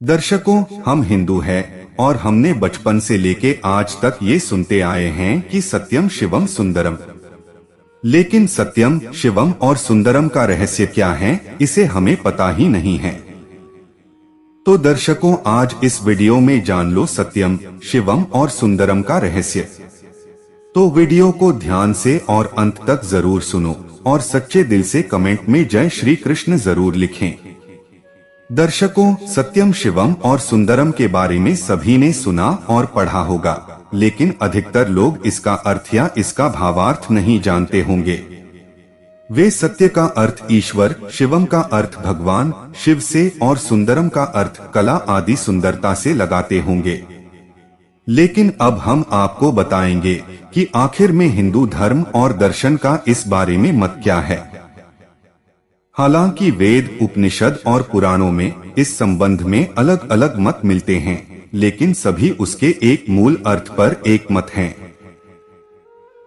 दर्शकों, हम हिंदू हैं और हमने बचपन से लेके आज तक ये सुनते आए हैं कि सत्यम शिवम सुंदरम। लेकिन सत्यम, शिवम और सुंदरम का रहस्य क्या है, इसे हमें पता ही नहीं है। तो दर्शकों, आज इस वीडियो में जान लो सत्यम, शिवम और सुंदरम का रहस्य। तो वीडियो को ध्यान से और अंत तक जरूर सुनो और सच्चे दिल से कमेंट में जय श्री कृष्ण जरूर लिखें। दर्शकों, सत्यम, शिवम और सुंदरम के बारे में सभी ने सुना और पढ़ा होगा, लेकिन अधिकतर लोग इसका अर्थ या इसका भावार्थ नहीं जानते होंगे। वे सत्य का अर्थ ईश्वर, शिवम का अर्थ भगवान शिव से और सुंदरम का अर्थ कला आदि सुंदरता से लगाते होंगे। लेकिन अब हम आपको बताएंगे कि आखिर में हिंदू धर्म और दर्शन का इस बारे में मत क्या है। हालांकि वेद, उपनिषद और पुराणों में इस संबंध में अलग अलग मत मिलते हैं, लेकिन सभी उसके एक मूल अर्थ पर एक मत हैं।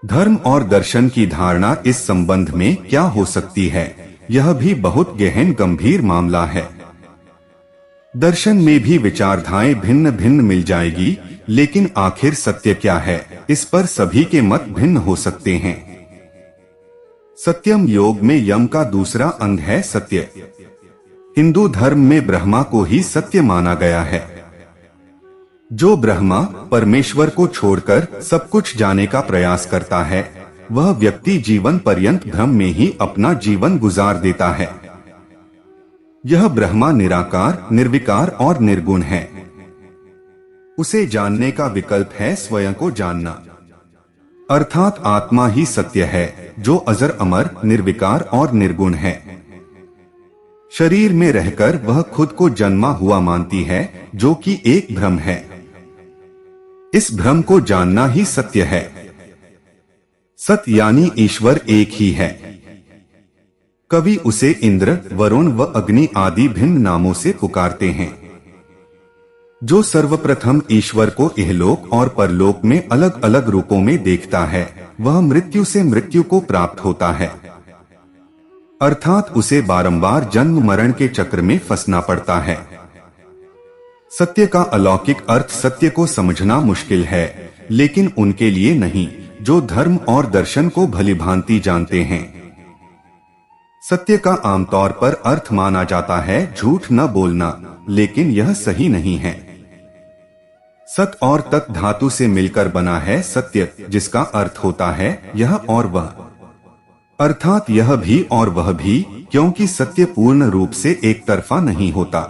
धर्म और दर्शन की धारणा इस संबंध में क्या हो सकती है, यह भी बहुत गहन गंभीर मामला है। दर्शन में भी विचारधाराएं भिन्न भिन्न मिल जाएगी, लेकिन आखिर सत्य क्या है, इस पर सभी के मत भिन्न हो सकते हैं। सत्यम योग में यम का दूसरा अंग है सत्य। हिंदू धर्म में ब्रह्मा को ही सत्य माना गया है। जो ब्रह्मा परमेश्वर को छोड़कर सब कुछ जाने का प्रयास करता है, वह व्यक्ति जीवन पर्यंत भ्रम में ही अपना जीवन गुजार देता है। यह ब्रह्मा निराकार, निर्विकार और निर्गुण है। उसे जानने का विकल्प है स्वयं को जानना, अर्थात आत्मा ही सत्य है, जो अजर अमर, निर्विकार और निर्गुण है। शरीर में रहकर वह खुद को जन्मा हुआ मानती है, जो कि एक भ्रम है। इस भ्रम को जानना ही सत्य है। सत्य यानी ईश्वर एक ही है। कवि उसे इंद्र, वरुण व अग्नि आदि भिन्न नामों से पुकारते हैं। जो सर्वप्रथम ईश्वर को इहलोक और परलोक में अलग अलग रूपों में देखता है, वह मृत्यु से मृत्यु को प्राप्त होता है, अर्थात उसे बारंबार जन्म मरण के चक्र में फंसना पड़ता है। सत्य का अलौकिक अर्थ सत्य को समझना मुश्किल है, लेकिन उनके लिए नहीं जो धर्म और दर्शन को भलीभांति जानते हैं। सत्य का आमतौर पर अर्थ माना जाता है झूठ न बोलना, लेकिन यह सही नहीं है। सत और तत् धातु से मिलकर बना है सत्य, जिसका अर्थ होता है यह और वह, अर्थात यह भी और वह भी, क्योंकि सत्य पूर्ण रूप से एक तरफा नहीं होता।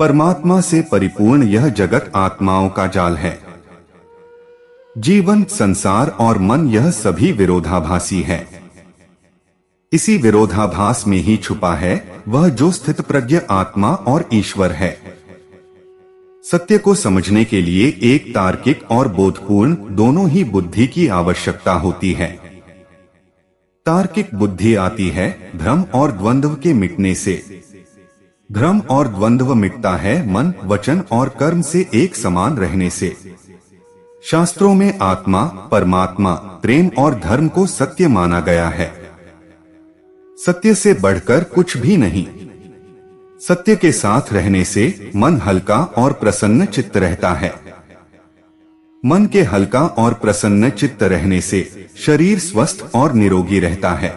परमात्मा से परिपूर्ण यह जगत आत्माओं का जाल है। जीवन, संसार और मन, यह सभी विरोधाभासी है। इसी विरोधाभास में ही छुपा है वह जो स्थितप्रज्ञ आत्मा और ईश्वर है। सत्य को समझने के लिए एक तार्किक और बोधपूर्ण दोनों ही बुद्धि की आवश्यकता होती है। तार्किक बुद्धि आती है भ्रम और द्वंद्व के मिटने से। भ्रम और द्वंद्व मिटता है मन, वचन और कर्म से एक समान रहने से। शास्त्रों में आत्मा, परमात्मा, प्रेम और धर्म को सत्य माना गया है। सत्य से बढ़कर कुछ भी नहीं। सत्य के साथ रहने से मन हल्का और प्रसन्न चित्त रहता है। मन के हल्का और प्रसन्न चित्त रहने से शरीर स्वस्थ और निरोगी रहता है।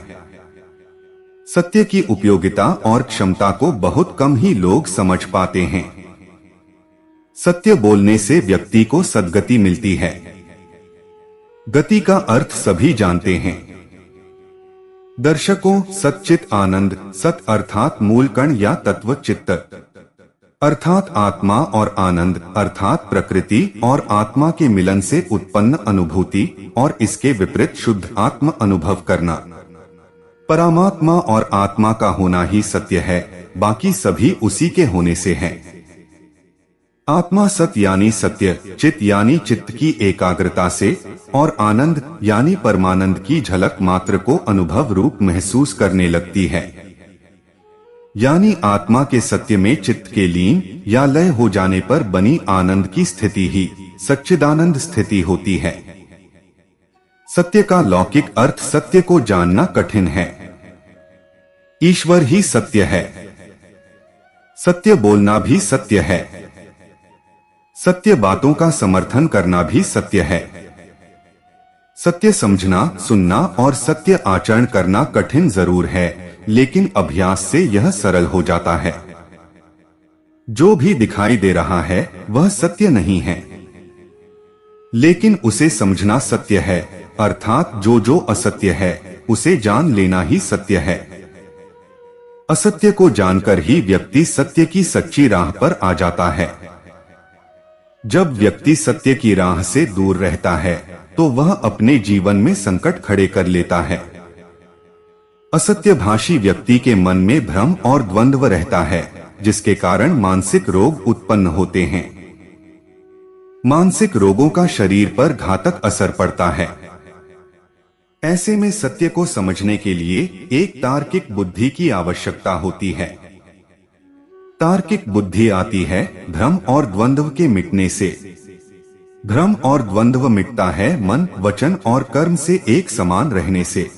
सत्य की उपयोगिता और क्षमता को बहुत कम ही लोग समझ पाते हैं। सत्य बोलने से व्यक्ति को सद्गति मिलती है। गति का अर्थ सभी जानते हैं। दर्शकों, सच्चित आनंद, सत अर्थात मूल कण या तत्व चित्त, अर्थात आत्मा और आनंद अर्थात प्रकृति और आत्मा के मिलन से उत्पन्न अनुभूति और इसके विपरीत शुद्ध आत्म अनुभव करना। परमात्मा और आत्मा का होना ही सत्य है, बाकी सभी उसी के होने से है। आत्मा सत यानी सत्य, चित यानी चित्त की एकाग्रता से, और आनंद यानी परमानंद की झलक मात्र को अनुभव रूप महसूस करने लगती है। यानी आत्मा के सत्य में चित्त के लीन या लय हो जाने पर बनी आनंद की स्थिति ही सच्चिदानंद स्थिति होती है। सत्य का लौकिक अर्थ सत्य को जानना कठिन है। ईश्वर ही सत्य है। सत्य बोलना भी सत्य है। सत्य बातों का समर्थन करना भी सत्य है। सत्य समझना, सुनना और सत्य आचरण करना कठिन जरूर है, लेकिन अभ्यास से यह सरल हो जाता है। जो भी दिखाई दे रहा है वह सत्य नहीं है, लेकिन उसे समझना सत्य है, अर्थात जो जो असत्य है उसे जान लेना ही सत्य है। असत्य को जानकर ही व्यक्ति सत्य की सच्ची राह पर आ जाता है। जब व्यक्ति सत्य की राह से दूर रहता है तो वह अपने जीवन में संकट खड़े कर लेता है। असत्यभाषी व्यक्ति के मन में भ्रम और द्वंद्व रहता है, जिसके कारण मानसिक रोग उत्पन्न होते हैं। मानसिक रोगों का शरीर पर घातक असर पड़ता है। ऐसे में सत्य को समझने के लिए एक तार्किक बुद्धि की आवश्यकता होती है। तार्किक बुद्धि आती है भ्रम और द्वंद्व के मिटने से। भ्रम और द्वंद्व मिटता है मन, वचन और कर्म से एक समान रहने से।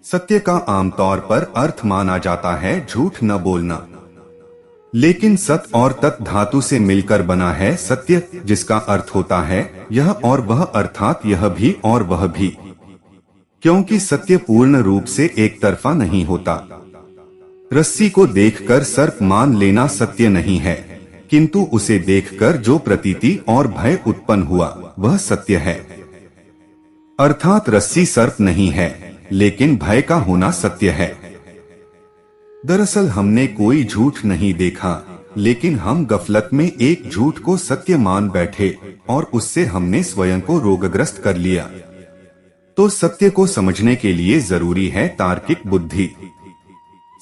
सत्य का आमतौर पर अर्थ माना जाता है झूठ न बोलना, लेकिन सत और तत् धातु से मिलकर बना है सत्य, जिसका अर्थ होता है यह और वह, अर्थात यह भी और वह भी। क्योंकि सत्य पूर्ण रूप से एक तरफा नहीं होता। रस्सी को देखकर सर्प मान लेना सत्य नहीं है, किंतु उसे देखकर जो प्रतीति और भय उत्पन्न हुआ वह सत्य है। अर्थात रस्सी सर्प नहीं है, लेकिन भय का होना सत्य है। दरअसल हमने कोई झूठ नहीं देखा, लेकिन हम गफलत में एक झूठ को सत्य मान बैठे और उससे हमने स्वयं को रोगग्रस्त कर लिया। तो सत्य को समझने के लिए जरूरी है तार्किक बुद्धि।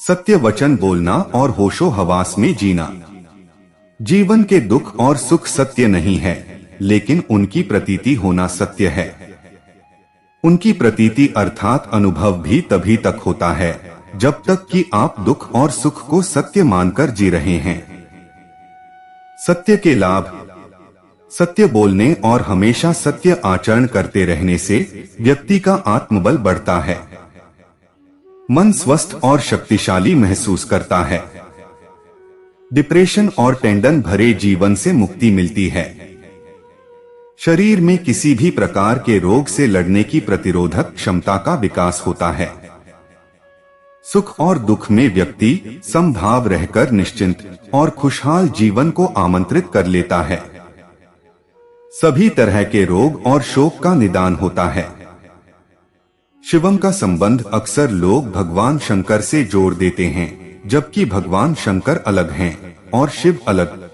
सत्य वचन बोलना और होशो हवास में जीना। जीवन के दुख और सुख सत्य नहीं है, लेकिन उनकी प्रतीति होना सत्य है। उनकी प्रतीति अर्थात अनुभव भी तभी तक होता है जब तक कि आप दुख और सुख को सत्य मानकर जी रहे हैं। सत्य के लाभ। सत्य बोलने और हमेशा सत्य आचरण करते रहने से व्यक्ति का आत्मबल बढ़ता है। मन स्वस्थ और शक्तिशाली महसूस करता है। डिप्रेशन और टेंशन भरे जीवन से मुक्ति मिलती है। शरीर में किसी भी प्रकार के रोग से लड़ने की प्रतिरोधक क्षमता का विकास होता है। सुख और दुख में व्यक्ति समभाव रहकर निश्चिंत और खुशहाल जीवन को आमंत्रित कर लेता है। सभी तरह के रोग और शोक का निदान होता है। शिवम का संबंध अक्सर लोग भगवान शंकर से जोड़ देते हैं, जबकि भगवान शंकर अलग हैं और शिव अलग।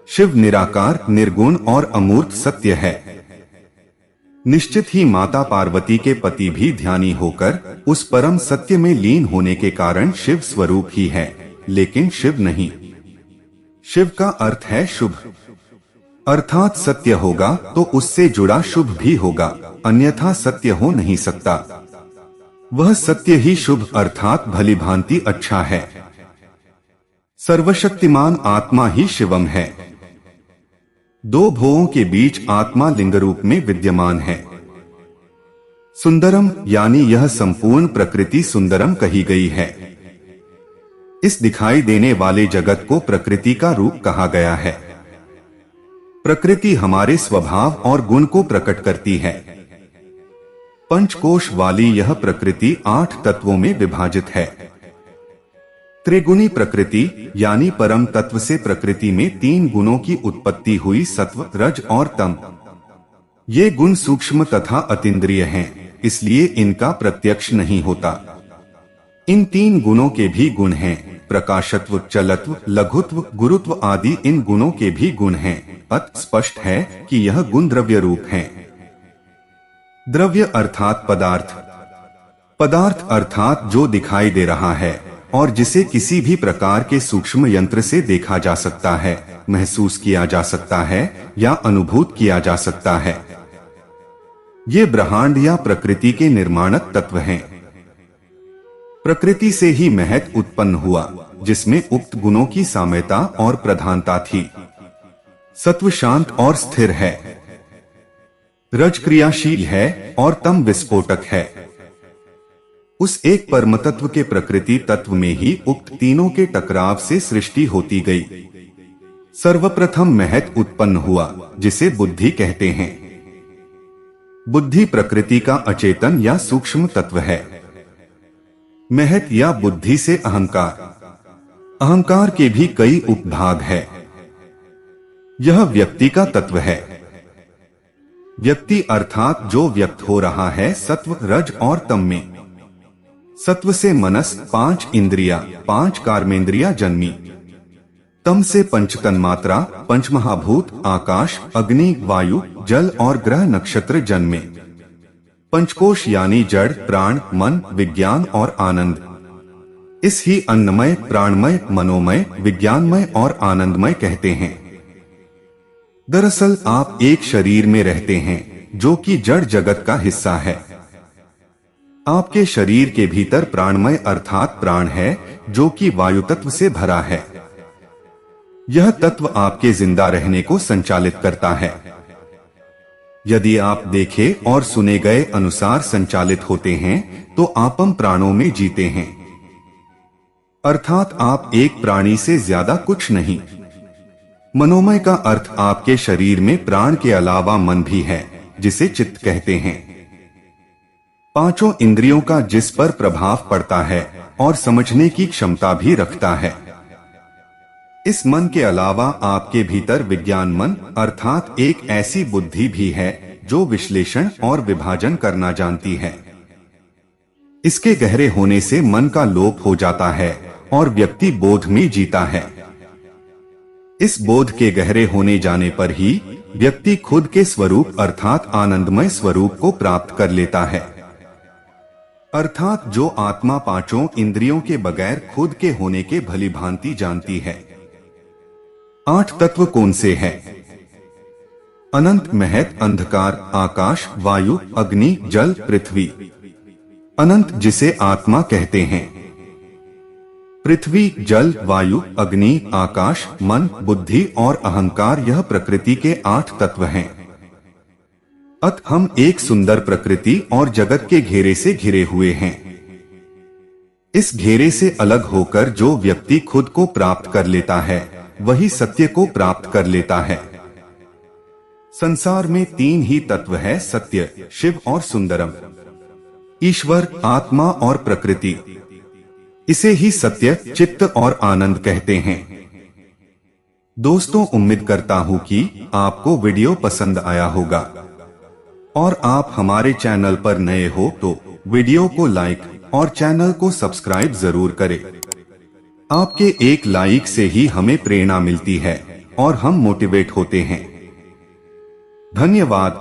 शिव निराकार, निर्गुण और अमूर्त सत्य है। निश्चित ही माता पार्वती के पति भी ध्यानी होकर उस परम सत्य में लीन होने के कारण शिव स्वरूप ही है, लेकिन शिव नहीं। शिव का अर्थ है शुभ, अर्थात सत्य होगा तो उससे जुड़ा शुभ भी होगा, अन्यथा सत्य हो नहीं सकता। वह सत्य ही शुभ अर्थात भली भांति अच्छा है। सर्वशक्तिमान आत्मा ही शिवम है। दो भुवों के बीच आत्मा लिंग रूप में विद्यमान है। सुंदरम यानी यह संपूर्ण प्रकृति सुंदरम कही गई है। इस दिखाई देने वाले जगत को प्रकृति का रूप कहा गया है। प्रकृति हमारे स्वभाव और गुण को प्रकट करती है। पंचकोश वाली यह प्रकृति 8 तत्वों में विभाजित है। त्रिगुणी प्रकृति यानी परम तत्व से प्रकृति में 3 गुणों की उत्पत्ति हुई, सत्व, रज और तम। ये गुण सूक्ष्म तथा अतीन्द्रिय हैं, इसलिए इनका प्रत्यक्ष नहीं होता। इन 3 गुणों के भी गुण हैं, प्रकाशत्व, चलत्व, लघुत्व, गुरुत्व आदि इन गुणों के भी गुण हैं। अत स्पष्ट है कि यह गुण द्रव्य रूप हैं। द्रव्य अर्थात पदार्थ। पदार्थ अर्थात जो दिखाई दे रहा है और जिसे किसी भी प्रकार के सूक्ष्म यंत्र से देखा जा सकता है, महसूस किया जा सकता है या अनुभूत किया जा सकता है। ये ब्रह्मांड या प्रकृति के निर्माणक तत्व हैं। प्रकृति से ही महत उत्पन्न हुआ, जिसमें उक्त गुणों की साम्यता और प्रधानता थी। सत्व शांत और स्थिर है, रज क्रियाशील है और तम विस्फोटक है। उस एक परमतत्व के प्रकृति तत्व में ही उक्त तीनों के टकराव से सृष्टि होती गई। सर्वप्रथम महत उत्पन्न हुआ, जिसे बुद्धि कहते हैं। बुद्धि प्रकृति का अचेतन या सूक्ष्म तत्व है। महत या बुद्धि से अहंकार, अहंकार के भी कई उपभाग है। यह व्यक्ति का तत्व है। व्यक्ति अर्थात जो व्यक्त हो रहा है सत्व, रज और तम में। सत्व से मनस 5 इंद्रिया, 5 कर्मेंद्रिया जन्मी। तम से पंच तन्मात्रा, पंचमहाभूत, आकाश, अग्नि, वायु, जल और ग्रह नक्षत्र जन्मे। पंचकोश यानी जड़, प्राण, मन, विज्ञान और आनंद। इस ही अन्नमय, प्राणमय, मनोमय, विज्ञानमय और आनंदमय कहते हैं। दरअसल आप एक शरीर में रहते हैं जो कि जड़ जगत का हिस्सा है। आपके शरीर के भीतर प्राणमय अर्थात प्राण है, जो कि वायु तत्व से भरा है। यह तत्व आपके जिंदा रहने को संचालित करता है। यदि आप देखे और सुने गए अनुसार संचालित होते हैं तो आपम प्राणों में जीते हैं, अर्थात आप एक प्राणी से ज्यादा कुछ नहीं। मनोमय का अर्थ आपके शरीर में प्राण के अलावा मन भी है, जिसे चित्त कहते हैं। 5 इंद्रियों का जिस पर प्रभाव पड़ता है और समझने की क्षमता भी रखता है। इस मन के अलावा आपके भीतर विज्ञान मन अर्थात एक ऐसी बुद्धि भी है जो विश्लेषण और विभाजन करना जानती है। इसके गहरे होने से मन का लोप हो जाता है और व्यक्ति बोध में जीता है। इस बोध के गहरे होने जाने पर ही व्यक्ति खुद के स्वरूप अर्थात आनंदमय स्वरूप को प्राप्त कर लेता है। अर्थात जो आत्मा 5 इंद्रियों के बगैर खुद के होने के भली भांति जानती है। 8 तत्व कौन से हैं? अनंत, महत, अंधकार, आकाश, वायु, अग्नि, जल, पृथ्वी। अनंत जिसे आत्मा कहते हैं। पृथ्वी, जल, वायु, अग्नि, आकाश, मन, बुद्धि और अहंकार यह प्रकृति के 8 तत्व हैं। अत हम एक सुंदर प्रकृति और जगत के घेरे से घिरे हुए हैं। इस घेरे से अलग होकर जो व्यक्ति खुद को प्राप्त कर लेता है वही सत्य को प्राप्त कर लेता है। संसार में 3 ही तत्व है, सत्य, शिव और सुंदरम। ईश्वर, आत्मा और प्रकृति। इसे ही सत्य, चित्त और आनंद कहते हैं। दोस्तों, उम्मीद करता हूं कि आपको वीडियो पसंद आया होगा और आप हमारे चैनल पर नए हो तो वीडियो को लाइक और चैनल को सब्सक्राइब जरूर करें। आपके एक लाइक से ही हमें प्रेरणा मिलती है और हम मोटिवेट होते हैं। धन्यवाद।